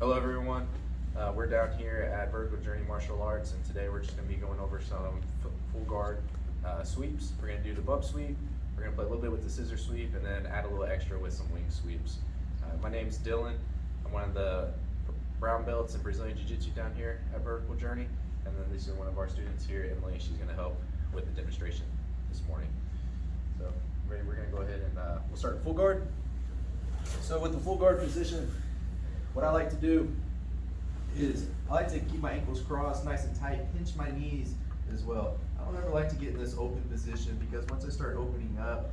Hello everyone, we're down here at Vertical Journey Martial Arts, and today we're just going to be going over some full guard sweeps. We're going to do the bump sweep, we're going to play a little bit with the scissor sweep, and then add a little extra with some wing sweeps. My name's Dylan. I'm one of the brown belts in Brazilian Jiu-Jitsu down here at Vertical Journey, and then this is one of our students here, Emily. She's going to help with the demonstration this morning. So ready, we're going to go ahead and we'll start in full guard. So with the full guard position, what I like to do is I like to keep my ankles crossed nice and tight, pinch my knees as well. I don't ever like to get in this open position because once I start opening up,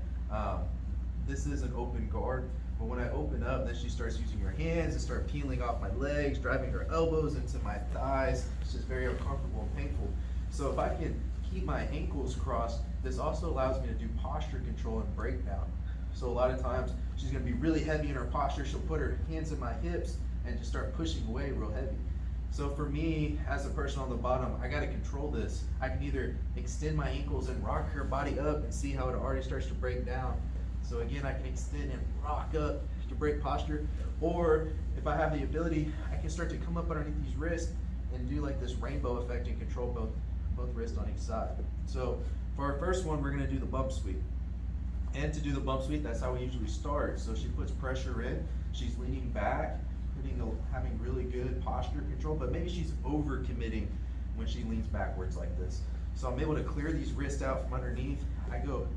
this is an open guard, but when I open up, then she starts using her hands and start peeling off my legs, driving her elbows into my thighs. It's just very uncomfortable and painful. So if I can keep my ankles crossed, this also allows me to do posture control and breakdown. So a lot of times she's gonna be really heavy in her posture. She'll put her hands in my hips and just start pushing away real heavy. So for me, as a person on the bottom, I gotta control this. I can either extend my ankles and rock her body up and see how it already starts to break down. So again, I can extend and rock up to break posture. Or if I have the ability, I can start to come up underneath these wrists and do like this rainbow effect and control both wrists on each side. So for our first one, we're gonna do the bump sweep. And to do the bump sweep, that's how we usually start. So she puts pressure in, she's leaning back, having really good posture control, but maybe she's over committing when she leans backwards like this. So I'm able to clear these wrists out from underneath. I go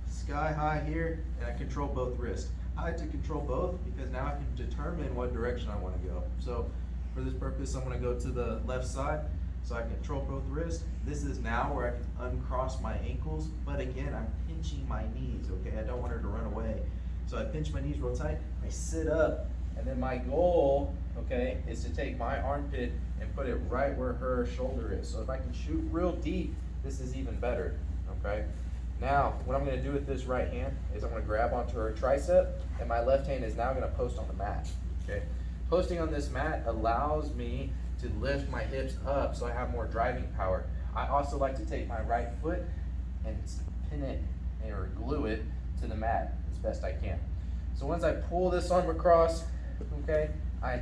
sky high here and I control both wrists. I like to control both because now I can determine what direction I want to go. So for this purpose, I'm going to go to the left side. So I control both wrists. This is now where I can uncross my ankles, but again, I'm pinching my knees, okay? I don't want her to run away. So I pinch my knees real tight, I sit up, and then my goal, okay, is to take my armpit and put it right where her shoulder is. So if I can shoot real deep, this is even better, okay? Now, what I'm gonna do with this right hand is I'm gonna grab onto her tricep, and my left hand is now gonna post on the mat, okay? Posting on this mat allows me to lift my hips up so I have more driving power. I also like to take my right foot and pin it or glue it to the mat as best I can. So once I pull this arm across, okay, I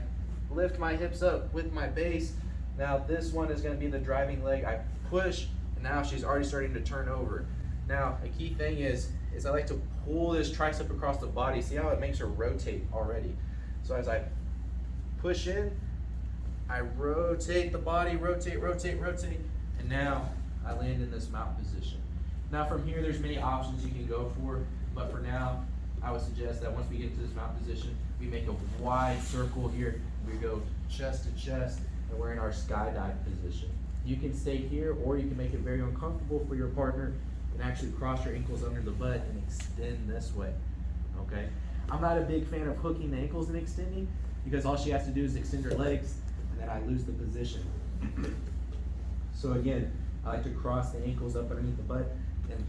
lift my hips up with my base. Now this one is going to be the driving leg. I push, and now she's already starting to turn over. Now a key thing is I like to pull this tricep across the body. See how it makes her rotate already? So as I push in, I rotate the body, rotate, and now I land in this mount position. Now from here, there's many options you can go for, but for now, I would suggest that once we get to this mount position, we make a wide circle here. We go chest to chest, and we're in our skydive position. You can stay here, or you can make it very uncomfortable for your partner and actually cross your ankles under the butt and extend this way, okay? I'm not a big fan of hooking the ankles and extending because all she has to do is extend her legs, and then I lose the position. So again, I like to cross the ankles up underneath the butt and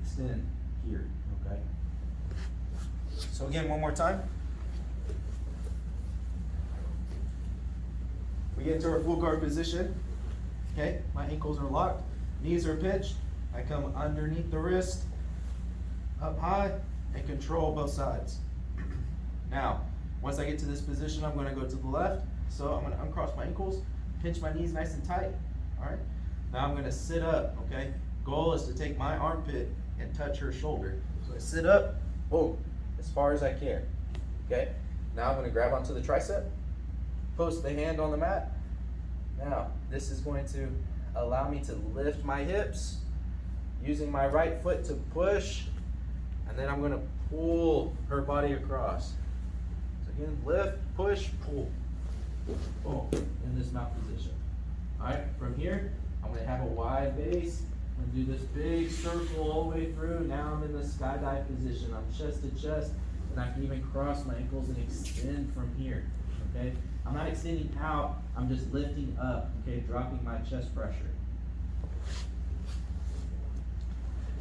extend here, okay? So again, one more time. We get into our full guard position, okay? My ankles are locked, knees are pinched. I come underneath the wrist, up high, and control both sides. Now, once I get to this position, I'm gonna go to the left. So I'm gonna uncross my ankles, pinch my knees nice and tight, all right? Now I'm gonna sit up, okay? Goal is to take my armpit and touch her shoulder. So I sit up, boom, as far as I can, okay? Now I'm gonna grab onto the tricep, post the hand on the mat. Now, this is going to allow me to lift my hips, using my right foot to push, and then I'm gonna pull her body across. So again, lift, push, pull. Boom, in this mount position. All right, from here, I'm gonna have a wide base. I'm gonna do this big circle all the way through. Now I'm in the skydive position. I'm chest to chest, and I can even cross my ankles and extend from here, okay? I'm not extending out, I'm just lifting up, okay, dropping my chest pressure.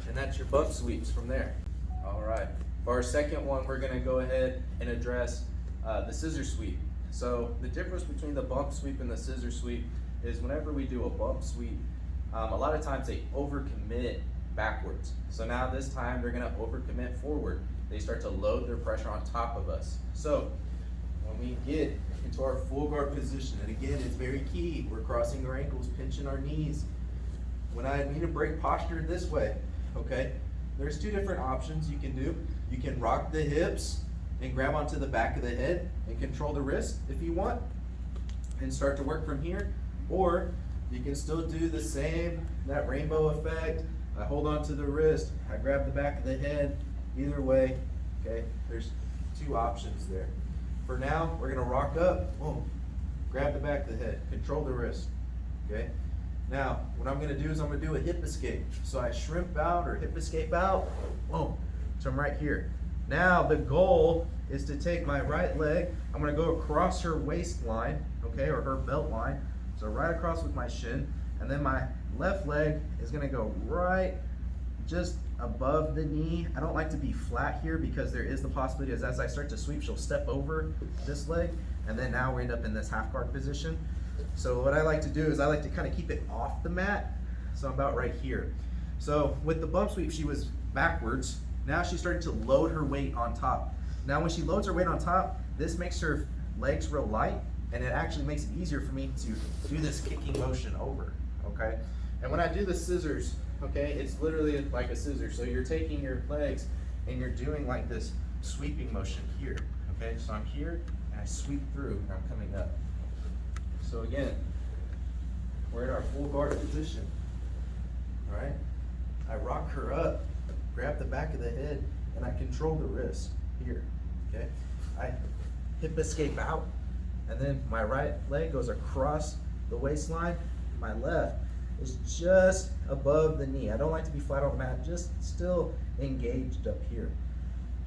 And that's your bump sweeps from there. All right, for our second one, we're gonna go ahead and address the scissor sweep. So the difference between the bump sweep and the scissor sweep is whenever we do a bump sweep, a lot of times they overcommit backwards. So now this time they're gonna overcommit forward. They start to load their pressure on top of us. So when we get into our full guard position. And again, it's very key. We're crossing our ankles, pinching our knees. When I need to break posture this way, okay, there's two different options you can do. You can rock the hips and grab onto the back of the head and control the wrist if you want and start to work from here. Or you can still do the same, that rainbow effect. I hold on to the wrist, I grab the back of the head. Either way, okay, there's two options there. For now, we're gonna rock up, boom, grab the back of the head, control the wrist, okay? Now, what I'm gonna do is I'm gonna do a hip escape. So I shrimp out or hip escape out, boom, so I'm right here. Now, the goal is to take my right leg, I'm gonna go across her waistline, okay, or her belt line, so right across with my shin, and then my left leg is gonna go right just above the knee. I don't like to be flat here because there is the possibility as I start to sweep, she'll step over this leg, and then now we end up in this half guard position. So what I like to do is I like to kind of keep it off the mat, so I'm about right here. So with the bump sweep, she was backwards. Now she's starting to load her weight on top. Now when she loads her weight on top, this makes her legs real light, and it actually makes it easier for me to do this kicking motion over, okay? And when I do the scissors, okay, it's literally like a scissor. So you're taking your legs and you're doing like this sweeping motion here, okay? So I'm here and I sweep through and I'm coming up. So again, we're in our full guard position, all right? I rock her up, grab the back of the head, and I control the wrist here, okay? I hip escape out, and then my right leg goes across the waistline, my left is just above the knee. I don't like to be flat on the mat, just still engaged up here.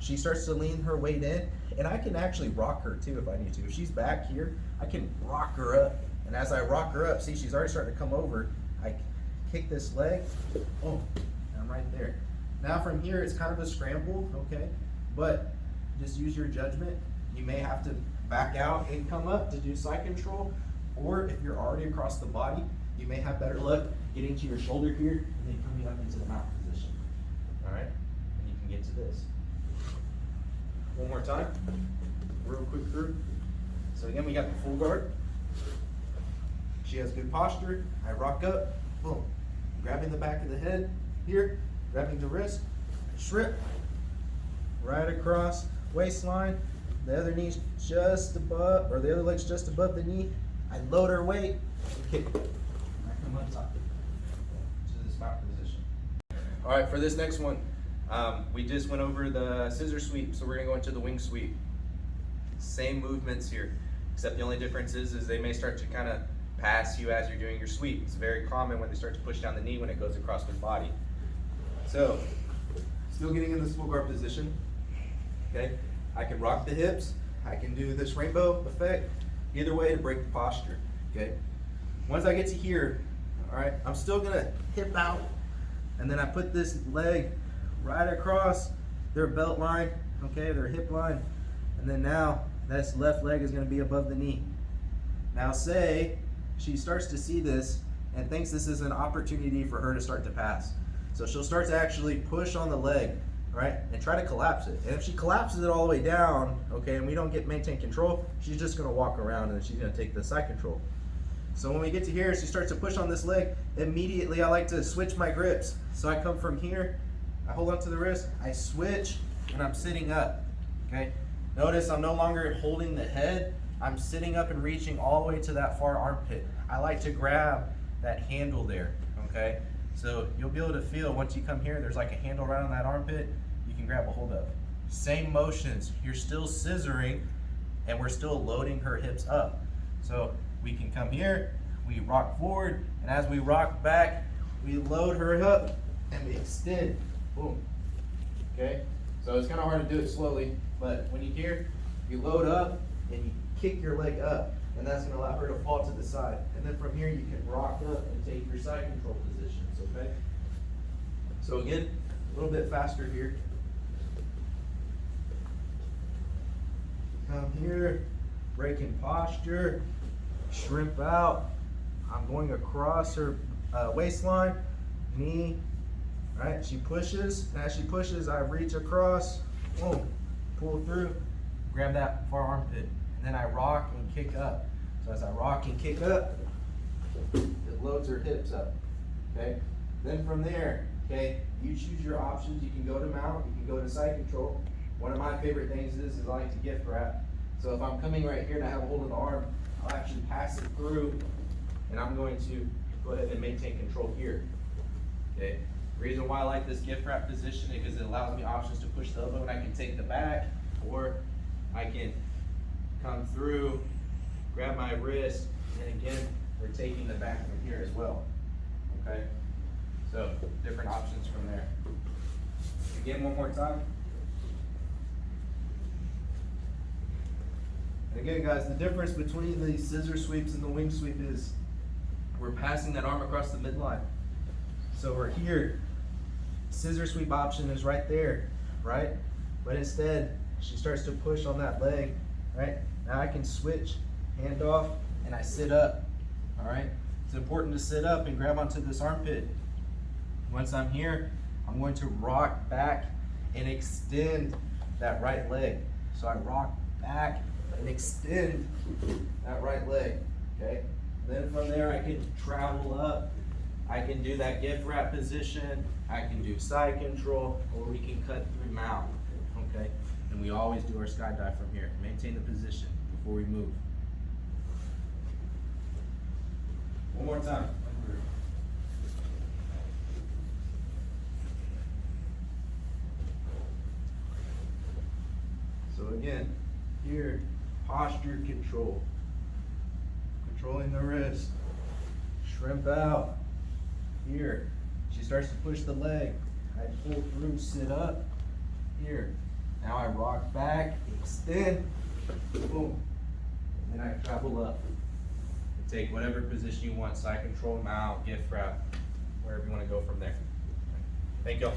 She starts to lean her weight in, and I can actually rock her too if I need to. If she's back here, I can rock her up. And as I rock her up, see, she's already starting to come over. I kick this leg, oh, and I'm right there. Now from here, it's kind of a scramble, okay? But just use your judgment. You may have to back out and come up to do side control, or if you're already across the body, you may have better luck getting to your shoulder here and then coming up into the mount position. All right, and you can get to this. One more time, real quick through. So again, we got the full guard. She has good posture. I rock up, boom, grabbing the back of the head here, grabbing the wrist, shrimp, right across waistline. The other knee's just above, or the other leg's just above the knee. I load her weight and kick. I come on top to this mount position. All right, for this next one, we just went over the scissor sweep, so we're gonna go into the wing sweep. Same movements here, except the only difference is they may start to kind of pass you as you're doing your sweep. It's very common when they start to push down the knee when it goes across their body. So, still getting in this full guard position, okay? I can rock the hips, I can do this rainbow effect, either way to break the posture, okay? Once I get to here, all right, I'm still gonna hip out, and then I put this leg right across their belt line, okay, their hip line, and then now this left leg is gonna be above the knee. Now say she starts to see this and thinks this is an opportunity for her to start to pass. So she'll start to actually push on the leg, right, and try to collapse it. And if she collapses it all the way down, okay, and we don't maintain control, she's just gonna walk around and she's gonna take the side control. So when we get to here, she starts to push on this leg. Immediately, I like to switch my grips. So I come from here, I hold onto the wrist, I switch, and I'm sitting up, okay? Notice I'm no longer holding the head, I'm sitting up and reaching all the way to that far armpit. I like to grab that handle there, okay? So you'll be able to feel once you come here, there's like a handle right on that armpit, you can grab a hold of. Same motions, you're still scissoring, and we're still loading her hips up. So we can come here, we rock forward, and as we rock back, we load her up, and we extend, boom, okay? So it's kind of hard to do it slowly, but when you hear, you load up, and you kick your leg up, and that's gonna allow her to fall to the side. And then from here, you can rock up and take your side control positions, okay? So again, a little bit faster here. Come here, breaking posture, shrimp out. I'm going across her waistline, knee, right? She pushes, and as she pushes, I reach across, boom, pull through, grab that far armpit. And and then I rock and kick up. So as I rock and kick up, it loads her hips up, okay? Then from there, okay, you choose your options. You can go to mount, you can go to side control. One of my favorite things is I like to gift wrap. So if I'm coming right here and I have a hold of the arm, I'll actually pass it through, and I'm going to go ahead and maintain control here, okay? The reason why I like this gift wrap position is because it allows me options to push the elbow, and I can take the back, or I can come through, grab my wrist, and again, we're taking the back from here as well, okay? So, different options from there. Again, one more time. And again, guys, the difference between the scissor sweeps and the wing sweep is we're passing that arm across the midline. So we're here, scissor sweep option is right there, right? But instead, she starts to push on that leg, right? Now I can switch, hand off, and I sit up, all right? It's important to sit up and grab onto this armpit. Once I'm here, I'm going to rock back and extend that right leg. So I rock back and extend that right leg, okay? Then from there, I can travel up. I can do that gift wrap position. I can do side control, or we can cut through mount, okay? And we always do our skydive from here. Maintain the position before we move. One more time. So again, here, posture control. Controlling the wrist. Shrimp out. Here, she starts to push the leg. I pull through, sit up. Here, now I rock back, extend, boom. And then I travel up. And take whatever position you want, side control, mount, gift wrap, wherever you want to go from there. Thank y'all.